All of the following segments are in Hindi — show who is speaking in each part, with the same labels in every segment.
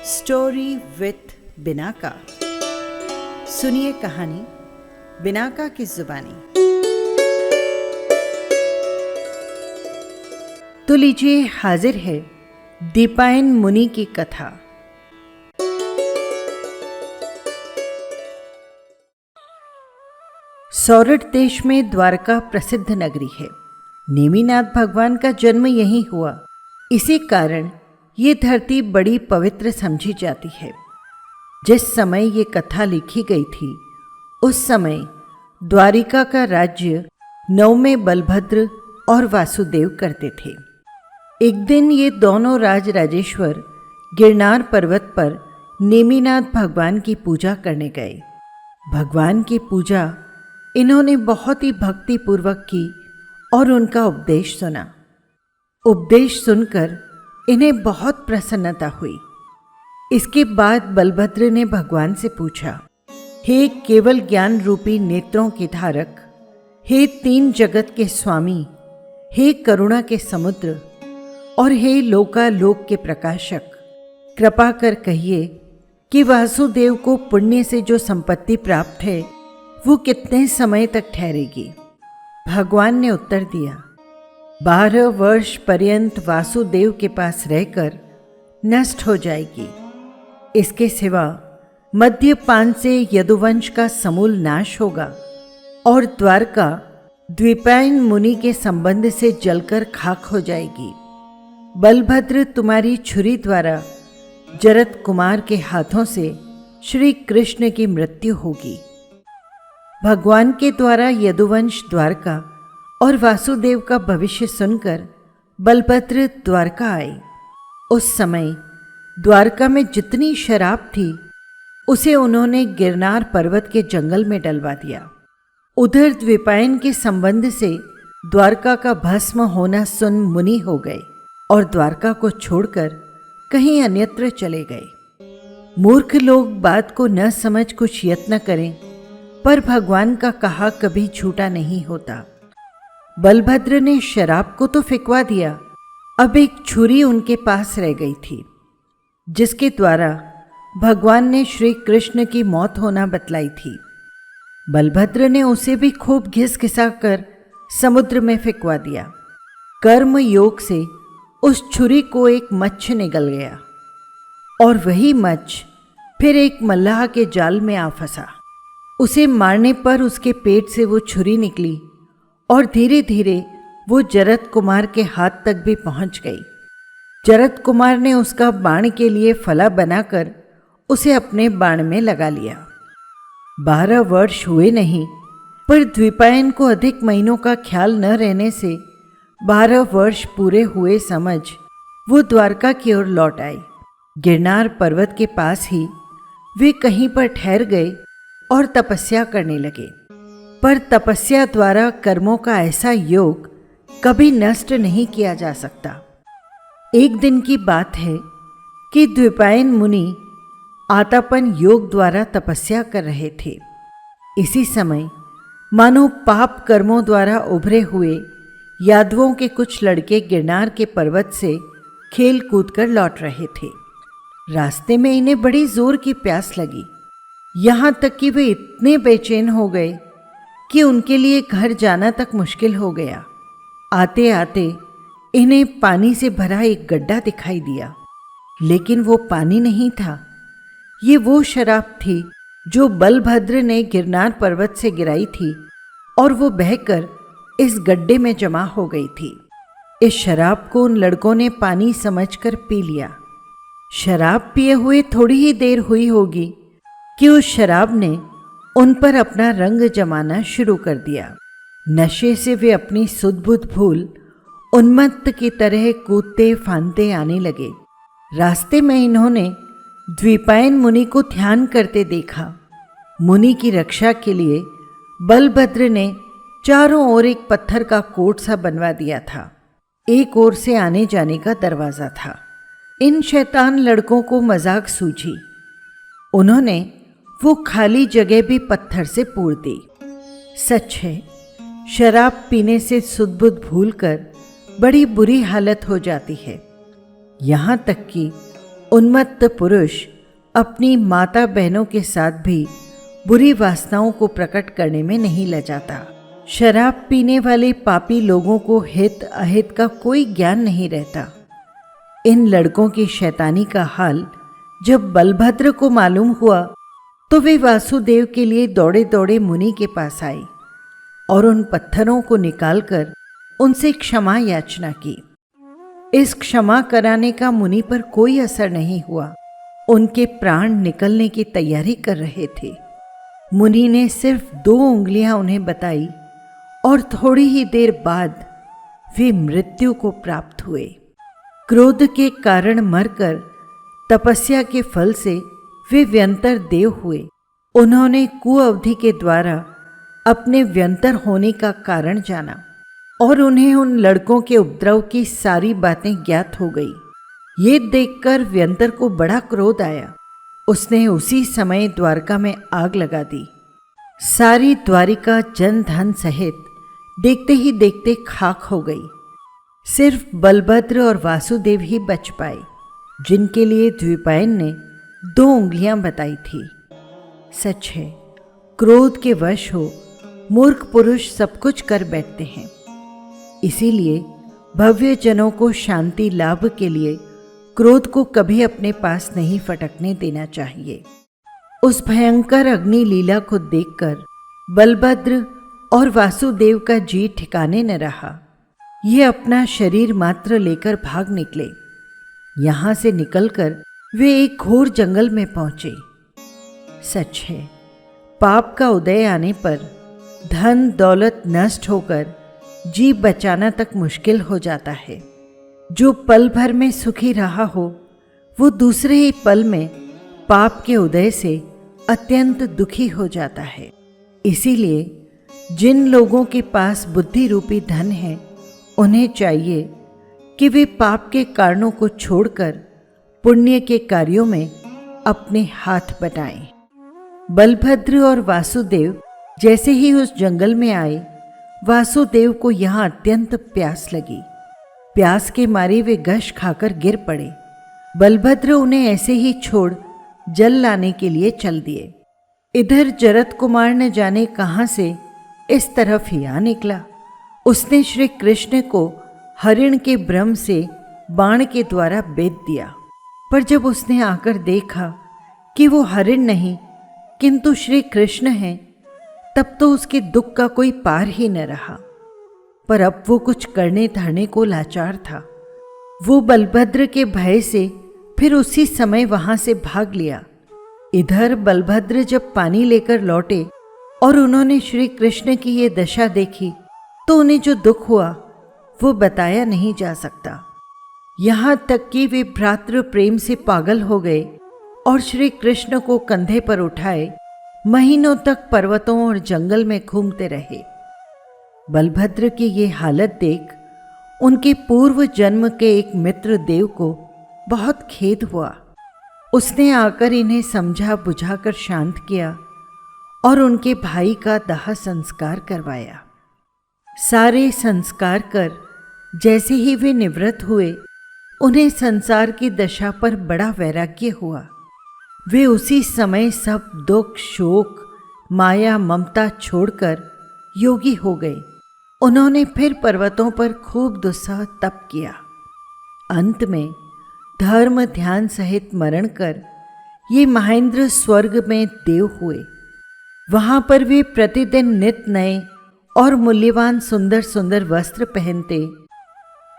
Speaker 1: Story with Binaca. सुनिए कहानी बिनाका की जुबानी। तो लीजिए, हाजिर है दीपायन मुनि की कथा। सौरठ देश में द्वारका प्रसिद्ध नगरी है। नेमिनाथ भगवान का जन्म यहीं हुआ। इसी कारण ये धरती बड़ी पवित्र समझी जाती है। जिस समय ये कथा लिखी गई थी, उस समय द्वारिका का राज्य नवमे बलभद्र और वासुदेव करते थे। एक दिन ये दोनों राजेश्वर गिरनार पर्वत पर नेमिनाथ भगवान की पूजा करने गए। भगवान की पूजा इन्होंने बहुत ही भक्तिपूर्वक की और उनका उपदेश सुना। उपदेश सुनकर इन्हें बहुत प्रसन्नता हुई। इसके बाद बलभद्र ने भगवान से पूछा, हे केवल ज्ञान रूपी नेत्रों के धारक, हे तीन जगत के स्वामी, हे करुणा के समुद्र और हे लोकालोक के प्रकाशक, कृपा कर कहिए कि वासुदेव को पुण्य से जो संपत्ति प्राप्त है वो कितने समय तक ठहरेगी। भगवान ने उत्तर दिया, 12 वर्ष पर्यंत वासुदेव के पास रहकर नष्ट हो जाएगी। इसके सिवा मध्यपान से यदुवंश का समूल नाश होगा और द्वारका द्विपायन मुनि के संबंध से जलकर खाक हो जाएगी। बलभद्र, तुम्हारी छुरी द्वारा जरत कुमार के हाथों से श्री कृष्ण की मृत्यु होगी। भगवान के द्वारा यदुवंश, द्वारका और वासुदेव का भविष्य सुनकर बलभद्र द्वारका आए। उस समय द्वारका में जितनी शराब थी उसे उन्होंने गिरनार पर्वत के जंगल में डलवा दिया। उधर द्विपायन के संबंध से द्वारका का भस्म होना सुन मुनि हो गए और द्वारका को छोड़कर कहीं अन्यत्र चले गए। मूर्ख लोग बात को न समझ कुछ यत्न करें, पर भगवान का कहा कभी झूठा नहीं होता। बलभद्र ने शराब को तो फिकवा दिया, अब एक छुरी उनके पास रह गई थी, जिसके द्वारा भगवान ने श्री कृष्ण की मौत होना बतलाई थी। बलभद्र ने उसे भी खूब घिस घिसा कर समुद्र में फिकवा दिया। कर्म योग से उस छुरी को एक मच्छ निगल गया और वही मच्छ फिर एक मल्लाह के जाल में आ फंसा। उसे मारने पर उसके पेट से वो छुरी निकली और धीरे धीरे वो जरत कुमार के हाथ तक भी पहुंच गई। जरत कुमार ने उसका बाण के लिए फला बनाकर उसे अपने बाण में लगा लिया। 12 वर्ष हुए नहीं, पर द्विपायन को अधिक महीनों का ख्याल न रहने से 12 वर्ष पूरे हुए समझ वो द्वारका की ओर लौट आए। गिरनार पर्वत के पास ही वे कहीं पर ठहर गए और तपस्या करने लगे। पर तपस्या द्वारा कर्मों का ऐसा योग कभी नष्ट नहीं किया जा सकता। एक दिन की बात है कि द्विपायन मुनि आतापन योग द्वारा तपस्या कर रहे थे। इसी समय मानो पाप कर्मों द्वारा उभरे हुए यादवों के कुछ लड़के गिरनार के पर्वत से खेल कूद कर लौट रहे थे। रास्ते में इन्हें बड़ी जोर की प्यास लगी, यहाँ तक कि वे इतने बेचैन हो गए कि उनके लिए घर जाना तक मुश्किल हो गया। आते आते इन्हें पानी से भरा एक गड्ढा दिखाई दिया, लेकिन वो पानी नहीं था। ये वो शराब थी जो बलभद्र ने गिरनार पर्वत से गिराई थी और वो बहकर इस गड्ढे में जमा हो गई थी। इस शराब को उन लड़कों ने पानी समझकर पी लिया। शराब पिए हुए थोड़ी ही देर हुई होगी कि उस शराब ने उन पर अपना रंग जमाना शुरू कर दिया। नशे से वे अपनी सुध-बुध भूल उन्मत्त की तरह कूदते फांदते आने लगे। रास्ते में इन्होंने द्विपायन मुनि को ध्यान करते देखा। मुनि की रक्षा के लिए बलभद्र ने चारों ओर एक पत्थर का कोट सा बनवा दिया था। एक ओर से आने जाने का दरवाजा था। इन शैतान लड़कों को मजाक सूझी। उन्होंने वो खाली जगह भी पत्थर से पूर दी। सच है, शराब पीने से सुध-बुध भूलकर बड़ी बुरी हालत हो जाती है। यहाँ तक कि उन्मत्त पुरुष अपनी माता बहनों के साथ भी बुरी वासनाओं को प्रकट करने में नहीं लजाता। शराब पीने वाले पापी लोगों को हित अहित का कोई ज्ञान नहीं रहता। इन लड़कों की शैतानी का हाल जब बलभद्र को मालूम हुआ तो वे वासुदेव के लिए दौड़े दौड़े मुनि के पास आए और उन पत्थरों को निकालकर उनसे क्षमा याचना की। इस क्षमा कराने का मुनि पर कोई असर नहीं हुआ। उनके प्राण निकलने की तैयारी कर रहे थे। मुनि ने सिर्फ 2 उंगलियां उन्हें बताई और थोड़ी ही देर बाद वे मृत्यु को प्राप्त हुए। क्रोध के कारण मरकर तपस्या के फल से वे व्यंतर देव हुए। उन्होंने कुअवधि के द्वारा अपने व्यंतर होने का कारण जाना और उन्हें उन लड़कों के उपद्रव की सारी बातें ज्ञात हो गई। ये देखकर व्यंतर को बड़ा क्रोध आया। उसने उसी समय द्वारका में आग लगा दी। सारी द्वारिका जन धन सहित देखते ही देखते खाक हो गई। सिर्फ बलभद्र और वासुदेव ही बच पाए, जिनके लिए द्विपायन ने 2 उंगलियां बताई थी। सच है, क्रोध के वश हो मूर्ख पुरुष सब कुछ कर बैठते हैं। इसीलिए भव्य जनों को शांति लाभ के लिए क्रोध को कभी अपने पास नहीं फटकने देना चाहिए। उस भयंकर अग्नि लीला को देखकर बलभद्र और वासुदेव का जी ठिकाने न रहा। ये अपना शरीर मात्र लेकर भाग निकले। यहां से निकलकर वे एक घोर जंगल में पहुंचे। सच है, पाप का उदय आने पर धन दौलत नष्ट होकर जी बचाना तक मुश्किल हो जाता है। जो पल भर में सुखी रहा हो वो दूसरे ही पल में पाप के उदय से अत्यंत दुखी हो जाता है। इसीलिए जिन लोगों के पास बुद्धि रूपी धन है उन्हें चाहिए कि वे पाप के कारणों को छोड़कर पुण्य के कार्यों में अपने हाथ बटाएं। बलभद्र और वासुदेव जैसे ही उस जंगल में आए, वासुदेव को यहाँ अत्यंत प्यास लगी। प्यास के मारे वे गश खाकर गिर पड़े। बलभद्र उन्हें ऐसे ही छोड़ जल लाने के लिए चल दिए। इधर जरत कुमार न जाने कहाँ से इस तरफ ही आ निकला। उसने श्री कृष्ण को हरिण के भ्रम से बाण के द्वारा बेध दिया, पर जब उसने आकर देखा कि वो हरिण नहीं किंतु श्री कृष्ण हैं, तब तो उसके दुख का कोई पार ही न रहा। पर अब वो कुछ करने धरने को लाचार था। वो बलभद्र के भय से फिर उसी समय वहां से भाग लिया। इधर बलभद्र जब पानी लेकर लौटे और उन्होंने श्री कृष्ण की ये दशा देखी तो उन्हें जो दुख हुआ वो बताया नहीं जा सकता। यहाँ तक कि वे भ्रातृ प्रेम से पागल हो गए और श्री कृष्ण को कंधे पर उठाए महीनों तक पर्वतों और जंगल में घूमते रहे। बलभद्र की ये हालत देख उनके पूर्व जन्म के एक मित्र देव को बहुत खेद हुआ। उसने आकर इन्हें समझा बुझाकर शांत किया और उनके भाई का दाह संस्कार करवाया। सारे संस्कार कर जैसे ही वे निवृत्त हुए, उन्हें संसार की दशा पर बड़ा वैराग्य हुआ। वे उसी समय सब दुख शोक माया ममता छोड़कर योगी हो गए। उन्होंने फिर पर्वतों पर खूब दुस्सह तप किया। अंत में धर्म ध्यान सहित मरण कर ये महेंद्र स्वर्ग में देव हुए। वहां पर वे प्रतिदिन नित नए और मूल्यवान सुंदर सुंदर वस्त्र पहनते।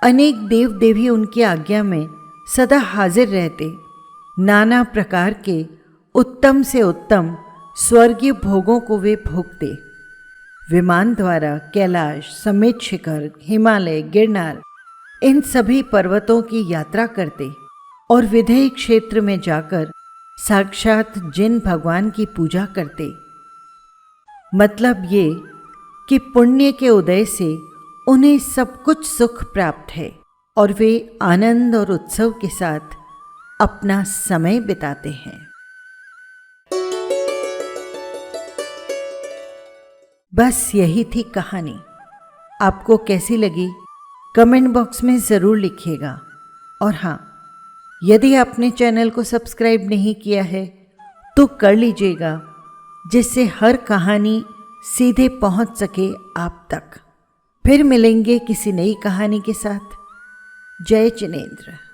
Speaker 1: अनेक देव देवी उनकी आज्ञा में सदा हाजिर रहते। नाना प्रकार के उत्तम से उत्तम स्वर्गीय भोगों को वे भोगते। विमान द्वारा कैलाश समेत शिखर हिमालय गिरनार इन सभी पर्वतों की यात्रा करते और विधेय क्षेत्र में जाकर साक्षात जिन भगवान की पूजा करते। मतलब ये कि पुण्य के उदय से उन्हें सब कुछ सुख प्राप्त है और वे आनंद और उत्सव के साथ अपना समय बिताते हैं। बस यही थी कहानी। आपको कैसी लगी कमेंट बॉक्स में ज़रूर लिखिएगा। और हाँ, यदि आपने चैनल को सब्सक्राइब नहीं किया है तो कर लीजिएगा, जिससे हर कहानी सीधे पहुंच सके आप तक। फिर मिलेंगे किसी नई कहानी के साथ। जय जिनेंद्र।